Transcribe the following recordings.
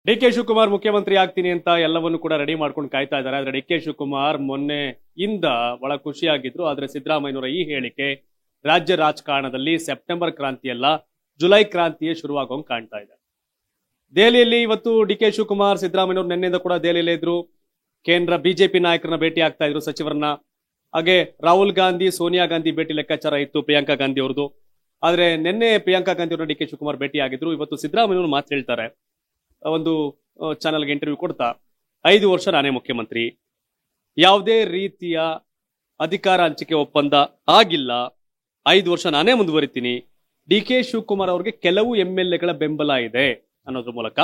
ಡಿ.ಕೆ. ಶಿವಕುಮಾರ್ ಮುಖ್ಯಮಂತ್ರಿ ಆಗ್ತೀನಿ ಅಂತ ಎಲ್ಲವನ್ನು ಕೂಡ ರೆಡಿ ಮಾಡ್ಕೊಂಡು ಕಾಯ್ತಾ ಇದ್ದಾರೆ. ಆದ್ರೆ ಡಿ.ಕೆ. ಶಿವಕುಮಾರ್ ಮೊನ್ನೆಯಿಂದ ಬಹಳ ಖುಷಿಯಾಗಿದ್ರು. ಆದ್ರೆ ಸಿದ್ದರಾಮಯ್ಯನವರ ಈ ಹೇಳಿಕೆ ರಾಜ್ಯ ರಾಜಕಾರಣದಲ್ಲಿ ಸೆಪ್ಟೆಂಬರ್ ಕ್ರಾಂತಿಯಲ್ಲ, ಜುಲೈ ಕ್ರಾಂತಿಯೇ ಶುರುವಾಗೋಂಗ್ ಕಾಣ್ತಾ ಇದೆ. ದೆಹಲಿಯಲ್ಲಿ ಇವತ್ತು ಡಿ.ಕೆ. ಶಿವಕುಮಾರ್ ಸಿದ್ದರಾಮಯ್ಯನವರು ನಿನ್ನೆಯಿಂದ ಕೂಡ ದೆಹಲಿಯಲ್ಲೇ ಇದ್ರು. ಕೇಂದ್ರ ಬಿಜೆಪಿ ನಾಯಕರನ್ನ ಭೇಟಿ ಆಗ್ತಾ ಇದ್ರು, ಸಚಿವರನ್ನ. ಹಾಗೆ ರಾಹುಲ್ ಗಾಂಧಿ, ಸೋನಿಯಾ ಗಾಂಧಿ ಭೇಟಿ ಲೆಕ್ಕಾಚಾರ ಇತ್ತು, ಪ್ರಿಯಾಂಕಾ ಗಾಂಧಿ ಅವ್ರದ್ದು. ಆದ್ರೆ ನಿನ್ನೆ ಪ್ರಿಯಾಂಕಾ ಗಾಂಧಿ ಅವ್ರನ್ನ ಡಿ.ಕೆ. ಶಿವಕುಮಾರ್ ಭೇಟಿ ಆಗಿದ್ರು. ಇವತ್ತು ಸಿದ್ದರಾಮಯ್ಯನವರು ಮಾತು ಹೇಳ್ತಾರೆ. ಒಂದು ಚಾನೆಲ್ಗೆ ಇಂಟರ್ವ್ಯೂ ಕೊಡ್ತಾ 5 ವರ್ಷ ನಾನೇ ಮುಖ್ಯಮಂತ್ರಿ, ಯಾವುದೇ ರೀತಿಯ ಅಧಿಕಾರ ಹಂಚಿಕೆ ಒಪ್ಪಂದ ಆಗಿಲ್ಲ, 5 ವರ್ಷ ನಾನೇ ಮುಂದುವರಿತೀನಿ. ಡಿ.ಕೆ. ಶಿವಕುಮಾರ್ ಅವರಿಗೆ ಕೆಲವು MLA ಗಳ ಬೆಂಬಲ ಇದೆ ಅನ್ನೋದ್ರ ಮೂಲಕ,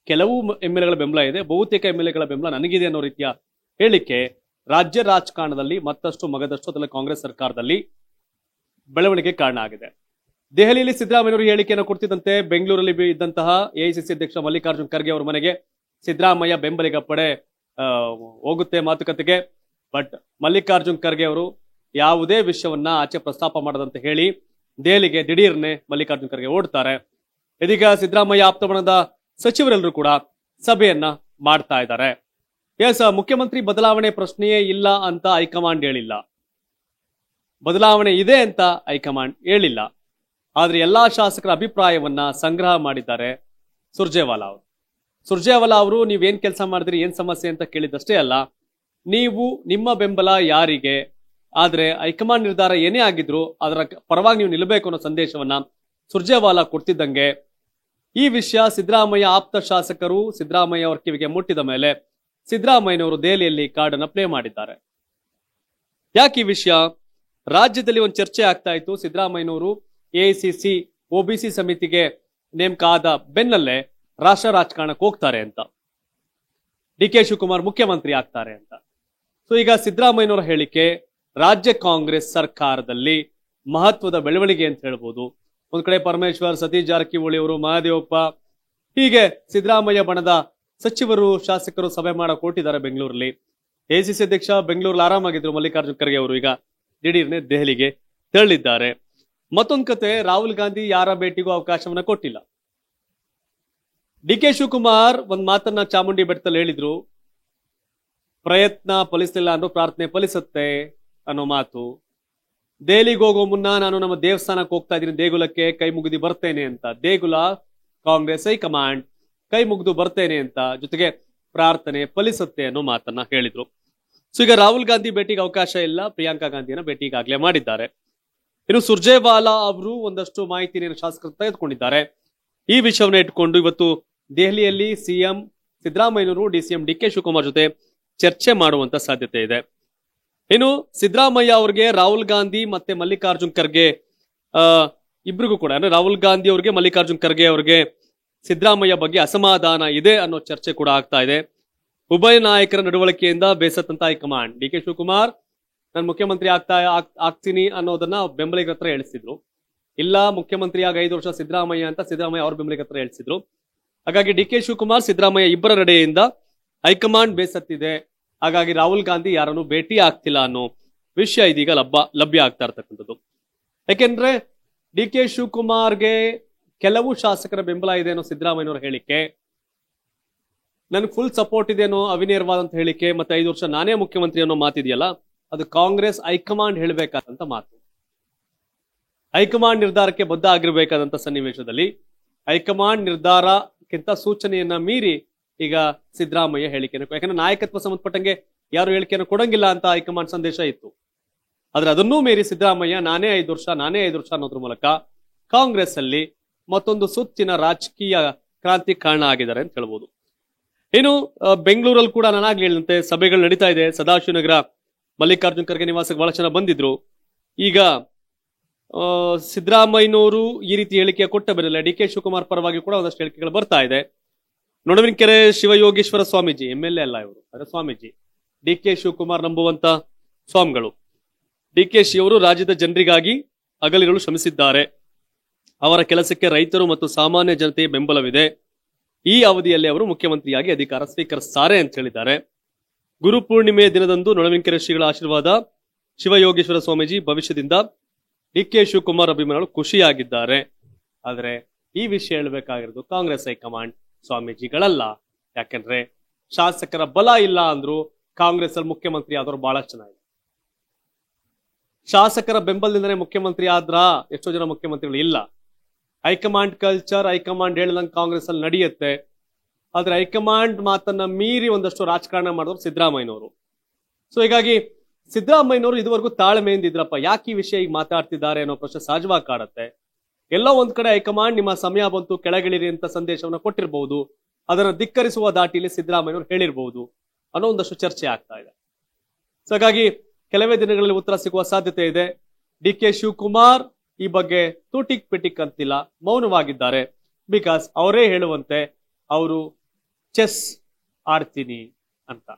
ಕೆಲವು MLA ಗಳ ಬೆಂಬಲ ಇದೆ, ಬಹುತೇಕ MLA ಗಳ ಬೆಂಬಲ ನನಗಿದೆ ಅನ್ನೋ ರೀತಿಯ ಹೇಳಿಕೆ ರಾಜ್ಯ ರಾಜಕಾರಣದಲ್ಲಿ ಮತ್ತಷ್ಟು ಮಗದಷ್ಟು, ಅದರಲ್ಲಿ ಕಾಂಗ್ರೆಸ್ ಸರ್ಕಾರದಲ್ಲಿ ಬೆಳವಣಿಗೆ ಕಾರಣ ಆಗಿದೆ. ದೆಹಲಿಯಲ್ಲಿ ಸಿದ್ದರಾಮಯ್ಯವರು ಹೇಳಿಕೆಯನ್ನು ಕೊಡ್ತಿದ್ದಂತೆ ಬೆಂಗಳೂರಲ್ಲಿ ಇದ್ದಂತಹ ಎಐಸಿಸಿ ಅಧ್ಯಕ್ಷ ಮಲ್ಲಿಕಾರ್ಜುನ್ ಖರ್ಗೆ ಅವರ ಮನೆಗೆ ಸಿದ್ದರಾಮಯ್ಯ ಬೆಂಬಲಿಗ ಪಡೆ ಹೋಗುತ್ತೆ ಮಾತುಕತೆಗೆ. ಬಟ್ ಮಲ್ಲಿಕಾರ್ಜುನ್ ಖರ್ಗೆ ಅವರು ಯಾವುದೇ ವಿಷಯವನ್ನ ಆಚೆ ಪ್ರಸ್ತಾಪ ಮಾಡದಂತೆ ಹೇಳಿ ದೆಹಲಿಗೆ ದಿಢೀರ್ನೆ ಮಲ್ಲಿಕಾರ್ಜುನ್ ಖರ್ಗೆ ಓಡ್ತಾರೆ. ಇದೀಗ ಸಿದ್ದರಾಮಯ್ಯ ಆಪ್ತಬಣದ ಸಚಿವರೆಲ್ಲರೂ ಕೂಡ ಸಭೆಯನ್ನ ಮಾಡ್ತಾ ಇದ್ದಾರೆ. ಮುಖ್ಯಮಂತ್ರಿ ಬದಲಾವಣೆ ಪ್ರಶ್ನೆಯೇ ಇಲ್ಲ ಅಂತ ಹೈಕಮಾಂಡ್ ಹೇಳಿಲ್ಲ, ಬದಲಾವಣೆ ಇದೆ ಅಂತ ಹೈಕಮಾಂಡ್ ಹೇಳಿಲ್ಲ. ಆದ್ರೆ ಎಲ್ಲಾ ಶಾಸಕರ ಅಭಿಪ್ರಾಯವನ್ನ ಸಂಗ್ರಹ ಮಾಡಿದ್ದಾರೆ ಸುರ್ಜೇವಾಲಾ ಅವರು. ಸುರ್ಜೇವಾಲಾ ಅವರು ನೀವೇನ್ ಕೆಲಸ ಮಾಡಿದ್ರಿ, ಏನ್ ಸಮಸ್ಯೆ ಅಂತ ಕೇಳಿದಷ್ಟೇ ಅಲ್ಲ, ನೀವು ನಿಮ್ಮ ಬೆಂಬಲ ಯಾರಿಗೆ, ಆದ್ರೆ ಹೈಕಮಾಂಡ್ ನಿರ್ಧಾರ ಏನೇ ಆಗಿದ್ರು ಅದರ ಪರವಾಗಿ ನೀವು ನಿಲ್ಲಬೇಕು ಅನ್ನೋ ಸಂದೇಶವನ್ನ ಸುರ್ಜೇವಾಲಾ ಕೊಡ್ತಿದ್ದಂಗೆ ಈ ವಿಷಯ ಸಿದ್ದರಾಮಯ್ಯ ಆಪ್ತ ಶಾಸಕರು ಸಿದ್ದರಾಮಯ್ಯ ಅವರ ಕಿವಿಗೆ ಮುಟ್ಟಿದ ಮೇಲೆ ಸಿದ್ದರಾಮಯ್ಯನವರು ದೆಹಲಿಯಲ್ಲಿ ಕಾರ್ಡ್ ಅನ್ನ ಪ್ಲೇ ಮಾಡಿದ್ದಾರೆ. ಯಾಕೆ ಈ ವಿಷಯ ರಾಜ್ಯದಲ್ಲಿ ಒಂದು ಚರ್ಚೆ ಆಗ್ತಾ ಇತ್ತು. ಸಿದ್ದರಾಮಯ್ಯನವರು ಎಐಸಿಸಿ ಒಬಿಸಿ ಸಮಿತಿಗೆ ನೇಮಕ ಆದ ಬೆನ್ನಲ್ಲೇ ರಾಷ್ಟ್ರ ರಾಜಕಾರಣಕ್ಕೆ ಹೋಗ್ತಾರೆ ಅಂತ, ಡಿ.ಕೆ. ಶಿವಕುಮಾರ್ ಮುಖ್ಯಮಂತ್ರಿ ಆಗ್ತಾರೆ ಅಂತ. ಸೊ ಈಗ ಸಿದ್ದರಾಮಯ್ಯನವರ ಹೇಳಿಕೆ ರಾಜ್ಯ ಕಾಂಗ್ರೆಸ್ ಸರ್ಕಾರದಲ್ಲಿ ಮಹತ್ವದ ಬೆಳವಣಿಗೆ ಅಂತ ಹೇಳ್ಬೋದು. ಒಂದ್ ಕಡೆ ಪರಮೇಶ್ವರ್, ಸತೀಶ್ ಜಾರಕಿಹೊಳಿ ಅವರು, ಮಹದೇವಪ್ಪ, ಹೀಗೆ ಸಿದ್ದರಾಮಯ್ಯ ಬಣದ ಸಚಿವರು ಶಾಸಕರು ಸಭೆ ಮಾಡಕ್ ಹೊರಟಿದ್ದಾರೆ ಬೆಂಗಳೂರಲ್ಲಿ. ಎಐಸಿಸಿ ಅಧ್ಯಕ್ಷ ಬೆಂಗಳೂರಲ್ಲಿ ಆರಾಮಾಗಿದ್ರು ಮಲ್ಲಿಕಾರ್ಜುನ್ ಖರ್ಗೆ ಅವರು, ಈಗ ದಿಢೀರ್ನೆ ದೆಹಲಿಗೆ ತೆರಳಿದ್ದಾರೆ. ಮತ್ತೊಂದ್ ಕತೆ, ರಾಹುಲ್ ಗಾಂಧಿ ಯಾರ ಭೇಟಿಗೂ ಅವಕಾಶವನ್ನ ಕೊಟ್ಟಿಲ್ಲ. ಡಿ.ಕೆ. ಶಿವಕುಮಾರ್ ಒಂದ್ ಮಾತನ್ನ ಚಾಮುಂಡಿ ಬೆಟ್ಟದಲ್ಲಿ ಹೇಳಿದ್ರು, ಪ್ರಯತ್ನ ಫಲಿಸಲಿಲ್ಲ ಅನ್ನೋ ಪ್ರಾರ್ಥನೆ ಫಲಿಸುತ್ತೆ ಅನ್ನೋ ಮಾತು. ದೆಹಲಿಗೆ ಹೋಗೋ ಮುನ್ನ ನಾನು ನಮ್ಮ ದೇವಸ್ಥಾನಕ್ಕೆ ಹೋಗ್ತಾ ಇದ್ದೀನಿ, ದೇಗುಲಕ್ಕೆ ಕೈ ಮುಗಿದು ಬರ್ತೇನೆ ಅಂತ. ದೇಗುಲ ಕಾಂಗ್ರೆಸ್ ಹೈಕಮಾಂಡ್, ಕೈ ಮುಗಿದು ಬರ್ತೇನೆ ಅಂತ, ಜೊತೆಗೆ ಪ್ರಾರ್ಥನೆ ಫಲಿಸುತ್ತೆ ಅನ್ನೋ ಮಾತನ್ನ ಹೇಳಿದ್ರು. ಸೊ ಈಗ ರಾಹುಲ್ ಗಾಂಧಿ ಭೇಟಿಗೆ ಅವಕಾಶ ಇಲ್ಲ, ಪ್ರಿಯಾಂಕಾ ಗಾಂಧಿಯನ್ನ ಭೇಟಿಗಾಗ್ಲೇ ಮಾಡಿದ್ದಾರೆ. ಇನ್ನು ಸುರ್ಜೇವಾಲಾ ಅವರು ಒಂದಷ್ಟು ಮಾಹಿತಿಯನ್ನು ಶಾಸಕರು ತೆಗೆದುಕೊಂಡಿದ್ದಾರೆ. ಈ ವಿಷಯವನ್ನ ಇಟ್ಕೊಂಡು ಇವತ್ತು ದೆಹಲಿಯಲ್ಲಿ ಸಿಎಂ ಸಿದ್ದರಾಮಯ್ಯನವರು ಡಿಸಿಎಂ ಡಿ.ಕೆ. ಶಿವಕುಮಾರ್ ಜೊತೆ ಚರ್ಚೆ ಮಾಡುವಂತ ಸಾಧ್ಯತೆ ಇದೆ. ಇನ್ನು ಸಿದ್ದರಾಮಯ್ಯ ಅವರಿಗೆ ರಾಹುಲ್ ಗಾಂಧಿ ಮತ್ತೆ ಮಲ್ಲಿಕಾರ್ಜುನ್ ಖರ್ಗೆ ಇಬ್ರಿಗೂ ಕೂಡ, ಅಂದ್ರೆ ರಾಹುಲ್ ಗಾಂಧಿ ಅವರಿಗೆ ಮಲ್ಲಿಕಾರ್ಜುನ್ ಖರ್ಗೆ ಅವರಿಗೆ ಸಿದ್ದರಾಮಯ್ಯ ಬಗ್ಗೆ ಅಸಮಾಧಾನ ಇದೆ ಅನ್ನೋ ಚರ್ಚೆ ಕೂಡ ಆಗ್ತಾ ಇದೆ. ಉಭಯ ನಾಯಕರ ನಡವಳಿಕೆಯಿಂದ ಬೇಸತ್ತಂತ ಹೈಕಮಾಂಡ್ ಡಿ.ಕೆ. ಶಿವಕುಮಾರ್ ನಾನು ಮುಖ್ಯಮಂತ್ರಿ ಆಗ್ತೀನಿ ಅನ್ನೋದನ್ನ ಬೆಂಬಲಿಗರ ಹತ್ರ ಹೇಳಿಸಿದ್ರು. ಇಲ್ಲ, ಮುಖ್ಯಮಂತ್ರಿ ಆಗ 5 ವರ್ಷ ಸಿದ್ದರಾಮಯ್ಯ ಅಂತ ಸಿದ್ದರಾಮಯ್ಯ ಅವ್ರ ಬೆಂಬಲಿಗರ ಹತ್ರ ಹೇಳಿಸಿದ್ರು. ಹಾಗಾಗಿ ಡಿ.ಕೆ. ಶಿವಕುಮಾರ್ ಸಿದ್ದರಾಮಯ್ಯ ಇಬ್ಬರ ನಡೆಯಿಂದ ಹೈಕಮಾಂಡ್ ಬೇಸತ್ತಿದೆ. ಹಾಗಾಗಿ ರಾಹುಲ್ ಗಾಂಧಿ ಯಾರನ್ನು ಭೇಟಿ ಆಗ್ತಿಲ್ಲ ಅನ್ನೋ ವಿಷಯ ಇದೀಗ ಲಭ್ಯ ಆಗ್ತಾ ಇರ್ತಕ್ಕಂಥದ್ದು. ಯಾಕೆಂದ್ರೆ ಡಿ.ಕೆ. ಶಿವಕುಮಾರ್ಗೆ ಕೆಲವು ಶಾಸಕರ ಬೆಂಬಲ ಇದೆ ಅನ್ನೋ ಸಿದ್ದರಾಮಯ್ಯನವರ ಹೇಳಿಕೆ, ನನ್ಗೆ ಫುಲ್ ಸಪೋರ್ಟ್ ಇದೆ ಅನ್ನೋ ಅವಿನೇರವಾದಂತ ಹೇಳಿಕೆ, ಮತ್ತೆ 5 ವರ್ಷ ನಾನೇ ಮುಖ್ಯಮಂತ್ರಿ ಅನ್ನೋ ಮಾತಿದೆಯಲ್ಲ, ಅದು ಕಾಂಗ್ರೆಸ್ ಹೈಕಮಾಂಡ್ ಹೇಳಬೇಕಾದಂತ ಮಾತು. ಹೈಕಮಾಂಡ್ ನಿರ್ಧಾರಕ್ಕೆ ಬದ್ಧ ಆಗಿರ್ಬೇಕಾದಂತ ಸನ್ನಿವೇಶದಲ್ಲಿ ಹೈಕಮಾಂಡ್ ನಿರ್ಧಾರಕ್ಕಿಂತ ಸೂಚನೆಯನ್ನ ಮೀರಿ ಈಗ ಸಿದ್ದರಾಮಯ್ಯ ಹೇಳಿಕೆಯನ್ನು, ಯಾಕಂದ್ರೆ ನಾಯಕತ್ವ ಸಂಬಂಧಪಟ್ಟಂಗೆ ಯಾರು ಹೇಳಿಕೆಯನ್ನು ಕೊಡಂಗಿಲ್ಲ ಅಂತ ಹೈಕಮಾಂಡ್ ಸಂದೇಶ ಇತ್ತು. ಆದ್ರೆ ಅದನ್ನೂ ಮೀರಿ ಸಿದ್ದರಾಮಯ್ಯ ನಾನೇ 5 ವರ್ಷ ಅನ್ನೋದ್ರ ಮೂಲಕ ಕಾಂಗ್ರೆಸ್ ಅಲ್ಲಿ ಮತ್ತೊಂದು ಸುತ್ತಿನ ರಾಜಕೀಯ ಕ್ರಾಂತಿ ಕಾರಣ ಆಗಿದ್ದಾರೆ ಅಂತ ಹೇಳ್ಬೋದು. ಇನ್ನು ಬೆಂಗಳೂರಲ್ಲಿ ಕೂಡ ನಾನಾಗ್ಲಿ ಹೇಳಿದಂತೆ ಸಭೆಗಳು ನಡೀತಾ ಇದೆ. ಸದಾಶಿವನಗರ ಮಲ್ಲಿಕಾರ್ಜುನ್ ಖರ್ಗೆ ನಿವಾಸಕ್ಕೆ ಬಹಳ ಜನ ಬಂದಿದ್ರು. ಈಗ ಸಿದ್ದರಾಮಯ್ಯನವರು ಈ ರೀತಿ ಹೇಳಿಕೆ ಕೊಟ್ಟ ಬೆನ್ನಲ್ಲೇ ಡಿ.ಕೆ. ಶಿವಕುಮಾರ್ ಪರವಾಗಿ ಕೂಡ ಒಂದಷ್ಟು ಹೇಳಿಕೆಗಳು ಬರ್ತಾ ಇದೆ. ನೊಣವಿನಕೆರೆ ಶಿವಯೋಗೇಶ್ವರ ಸ್ವಾಮೀಜಿ, MLA ಅಲ್ಲ ಇವರು, ಅದೇ ಸ್ವಾಮೀಜಿ, ಡಿ.ಕೆ. ಶಿವಕುಮಾರ್ ನಂಬುವಂತ ಸ್ವಾಮಿಗಳು. ಡಿ.ಕೆ. ಶಿ ಅವರು ರಾಜ್ಯದ ಜನರಿಗಾಗಿ ಹಗಲಿರುಳು ಶ್ರಮಿಸಿದ್ದಾರೆ. ಅವರ ಕೆಲಸಕ್ಕೆ ರೈತರು ಮತ್ತು ಸಾಮಾನ್ಯ ಜನತೆಯ ಬೆಂಬಲವಿದೆ. ಈ ಅವಧಿಯಲ್ಲಿ ಅವರು ಮುಖ್ಯಮಂತ್ರಿಯಾಗಿ ಅಧಿಕಾರ ಸ್ವೀಕರಿಸುತ್ತಾರೆ ಅಂತ ಹೇಳಿದ್ದಾರೆ. ಗುರುಪೂರ್ಣಿಮೆಯ ದಿನದಂದು ನೊಣವಿನಕೆರೆ ಶ್ರೀಗಳ ಆಶೀರ್ವಾದ, ಶಿವಯೋಗೇಶ್ವರ ಸ್ವಾಮೀಜಿ ಭವಿಷ್ಯದಿಂದ ಡಿ.ಕೆ. ಶಿವಕುಮಾರ್ ಅಭಿಮಾನಿಗಳು ಖುಷಿಯಾಗಿದ್ದಾರೆ. ಆದ್ರೆ ಈ ವಿಷಯ ಹೇಳಬೇಕಾಗಿರೋದು ಕಾಂಗ್ರೆಸ್ ಹೈಕಮಾಂಡ್ ಸ್ವಾಮೀಜಿಗಳಲ್ಲ. ಯಾಕಂದ್ರೆ ಶಾಸಕರ ಬಲ ಇಲ್ಲ ಅಂದ್ರು ಕಾಂಗ್ರೆಸ್ ಅಲ್ಲಿ ಮುಖ್ಯಮಂತ್ರಿ ಆದವರು ಬಹಳಷ್ಟು ಜನ ಇದೆ. ಶಾಸಕರ ಬೆಂಬಲದಿಂದನೇ ಮುಖ್ಯಮಂತ್ರಿ ಆದ್ರ ಎಷ್ಟೋ ಜನ ಮುಖ್ಯಮಂತ್ರಿಗಳು ಇಲ್ಲ. ಹೈಕಮಾಂಡ್ ಕಲ್ಚರ್, ಹೈಕಮಾಂಡ್ ಹೇಳ್ದಂಗೆ ಕಾಂಗ್ರೆಸ್ ಅಲ್ಲಿ ನಡೆಯುತ್ತೆ. ಆದ್ರೆ ಹೈಕಮಾಂಡ್ ಮಾತನ್ನ ಮೀರಿ ಒಂದಷ್ಟು ರಾಜಕಾರಣ ಮಾಡಿದ್ರು ಸಿದ್ದರಾಮಯ್ಯನವರು. ಸೊ ಹೀಗಾಗಿ ಸಿದ್ದರಾಮಯ್ಯನವರು ಇದುವರೆಗೂ ತಾಳ್ಮೆಯಿಂದ ಇದ್ರಪ್ಪ, ಯಾಕೆ ಈ ವಿಷಯ ಈಗ ಮಾತಾಡ್ತಿದ್ದಾರೆ ಅನ್ನೋ ಪ್ರಶ್ನೆ ಸಹಜವಾಗಿ ಕಾಡುತ್ತೆ. ಎಲ್ಲೋ ಒಂದ್ ಕಡೆ ಹೈಕಮಾಂಡ್ ನಿಮ್ಮ ಸಮಯ ಬಂತು ಕೆಳಗಿಳಿರಿ ಅಂತ ಸಂದೇಶವನ್ನ ಕೊಟ್ಟಿರಬಹುದು, ಅದನ್ನ ಧಿಕ್ಕರಿಸುವ ದಾಟಿಲಿ ಸಿದ್ದರಾಮಯ್ಯನವರು ಹೇಳಿರ್ಬಹುದು ಅನ್ನೋ ಒಂದಷ್ಟು ಚರ್ಚೆ ಆಗ್ತಾ ಇದೆ. ಸೊ ಹಾಗಾಗಿ ಕೆಲವೇ ದಿನಗಳಲ್ಲಿ ಉತ್ತರ ಸಿಗುವ ಸಾಧ್ಯತೆ ಇದೆ. DK ಶಿವಕುಮಾರ್ ಈ ಬಗ್ಗೆ ತೂಟಿಕ್ ಪಿಟಿಕ್ ಅಂತಿಲ್ಲ, ಮೌನವಾಗಿದ್ದಾರೆ. ಬಿಕಾಸ್ ಅವರೇ ಹೇಳುವಂತೆ ಅವರು ಚೆಸ್ ಆಡ್ತೀನಿ ಅಂತ.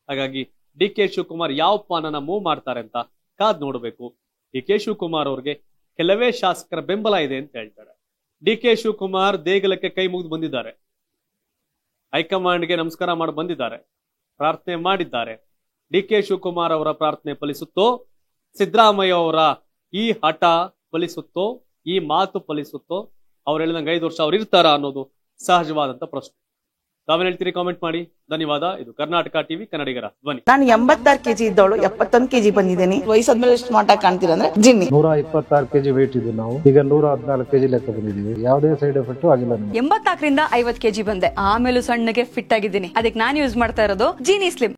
ಹಾಗಾಗಿ DK ಶಿವಕುಮಾರ್ ಯಾವ ಪಾನನ ಮೂವ್ ಮಾಡ್ತಾರೆ ಅಂತ ಕಾದ್ ನೋಡಬೇಕು. DK ಶಿವಕುಮಾರ್ ಅವ್ರಿಗೆ ಕೆಲವೇ ಶಾಸಕರ ಬೆಂಬಲ ಇದೆ ಅಂತ ಹೇಳ್ತಾರೆ. DK ಶಿವಕುಮಾರ್ ದೇಗುಲಕ್ಕೆ ಕೈ ಮುಗಿದು ಬಂದಿದ್ದಾರೆ, ಹೈಕಮಾಂಡ್ಗೆ ನಮಸ್ಕಾರ ಮಾಡಿ ಬಂದಿದ್ದಾರೆ, ಪ್ರಾರ್ಥನೆ ಮಾಡಿದ್ದಾರೆ. DK ಶಿವಕುಮಾರ್ ಅವರ ಪ್ರಾರ್ಥನೆ ಫಲಿಸುತ್ತೋ, ಸಿದ್ದರಾಮಯ್ಯ ಅವರ ಈ ಹಠ ಫಲಿಸುತ್ತೋ, ಈ ಮಾತು ಫಲಿಸುತ್ತೋ, ಅವ್ರು ಹೇಳಿದಂಗೆ 5 ವರ್ಷ ಅವ್ರು ಇರ್ತಾರ ಅನ್ನೋದು ಸಹಜವಾದಂತ ಪ್ರಶ್ನೆ. ತಾವೇನ್ ಹೇಳ್ತೀರಿ ಕಾಮೆಂಟ್ ಮಾಡಿ. ಧನ್ಯವಾದ. ಇದು ಕರ್ನಾಟಕ ಟಿವಿ, ಕನ್ನಡಿಗರ ಧ್ವನಿ. ನಾನು 86 kg ಇದ್ದವಳು 71 kg ಬಂದಿದ್ದೀನಿ. ವಯಸ್ಸಾದ್ಮೇಲೆ ಸ್ಮಾರ್ಟ್ ಆಗಿ ಕಾಣ್ತೀರಾ ಅಂದ್ರೆ ಜಿನ್ನಿ. 126 kg ವೇಟ್ ಇದೆ. ನಾವು ಈಗ 114 kg ಲೆಕ್ಕ ಬಂದಿದ್ದೀವಿ. ಯಾವುದೇ ಸೈಡ್ ಎಫೆಕ್ಟ್ ಆಗಿಲ್ಲ. 84 ರಿಂದ 50 kg ಬಂದೆ. ಆಮೇಲೆ ಸಣ್ಣಗೆ ಫಿಟ್ ಆಗಿದ್ದೀನಿ. ಅದಕ್ಕೆ ನಾನು ಯೂಸ್ ಮಾಡ್ತಾ ಇರೋದು ಜೀನಿ ಸ್ಲಿಮ್.